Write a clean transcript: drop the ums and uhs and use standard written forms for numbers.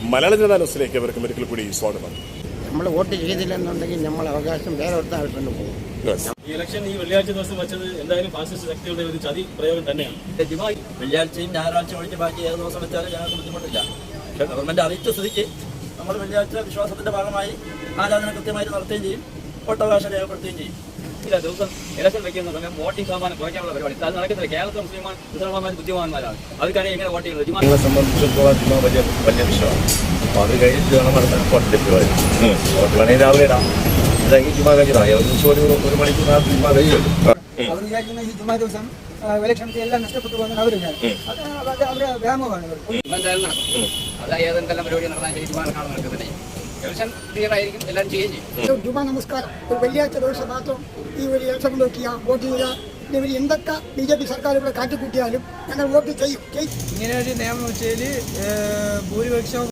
മലയാള ജനതാ ന്യൂസിലേക്ക് അവർക്ക് ഒരിക്കൽ കൂടി സ്വാഗതം. നമ്മൾ വോട്ട് ചെയ്തില്ലെന്നുണ്ടെങ്കിൽ നമ്മൾ അവകാശം വേറെ ഒരിടത്തായിട്ട് പോകും. ഈ ഇലക്ഷൻ ഈ വെള്ളിയാഴ്ച ദിവസം വെച്ചത് എന്തായാലും ഫാസിസ്റ്റ് ശക്തിയുടെ ഒരു ചതി പ്രയോഗം തന്നെയാണ്. വെള്ളിയാഴ്ചയും ഞായറാഴ്ച ഒഴിച്ച് ബാക്കി ഏത് ദിവസം വെച്ചാലും ഞങ്ങൾക്ക് ബുദ്ധിമുട്ടില്ല. പക്ഷേ ഗവൺമെന്റ് അറിയിച്ച സ്ഥിതിക്ക് നമ്മൾ വെള്ളിയാഴ്ച വിശ്വാസത്തിന്റെ ഭാഗമായി ആരാധന കൃത്യമായിട്ട് നടത്തുകയും ചെയ്യും, വോട്ടവകാശം രേഖപ്പെടുത്തുകയും ചെയ്യും. ഇല്ല, ദിവസം ഇലക്ഷൻ വെക്കുന്ന സമയം വോട്ടിംഗ് ശതമാനം കുറയ്ക്കാനുള്ള പരിപാടി അത് നടക്കുന്നില്ല. കേരളത്തിലെ മുസ്ലിംമാർ ബുദ്ധിമാന്മാരാണ്. അവർക്കാണ് എങ്ങനെ വോട്ട് ചെയ്യുന്നത്? നിങ്ങളെ സംബന്ധിച്ചിടത്തോളം ജിമ്മ വലിയ വിഷയമാണ്. അപ്പോൾ അത് കഴിഞ്ഞിട്ട് വേണം നടത്താൻ വോട്ടിന്റെ പരിപാടി. വോട്ട് വേണമെങ്കിൽ രാവിലെ ഇടാം, അല്ലെങ്കിൽ ജിമ്മ കഴിഞ്ഞിടാം. ഒരു മണിക്കൂർ ജിമ്മ കഴിയുമല്ലോ. അവർ വിചാരിക്കുന്ന ഈ ജുമാ ദിവസം ഇലക്ഷനത്തിൽ എല്ലാം നഷ്ടപ്പെട്ടു പോകുന്നത് അവർ വിചാരിക്കും. അവരുടെ വ്യാമോഹമാണ്. അല്ല, ഏതെന്തെല്ലാം പരിപാടി നടത്താൻ തീരുമാനമാണ് നടക്കുന്നത്. ഇലക്ഷൻ ക്ലിയർ ആയിരിക്കും, എല്ലാം ചെയ്യുകയും ചെയ്യും. ജുമാ നമസ്കാരം ഒരു വെള്ളിയാഴ്ച ദിവസം മാത്രം ഈ ഒരു ഇലക്ഷൻ നോക്കിയാൽ വോട്ട് ചെയ്യുക. ഇവർ എന്തൊക്കെ BJP സർക്കാർ ഇവിടെ കാട്ടിക്കൂട്ടിയാലും ഞങ്ങൾ വോട്ട് ചെയ്യും. ഇങ്ങനെ ഒരു നിയമം വെച്ചാൽ ഭൂരിപക്ഷം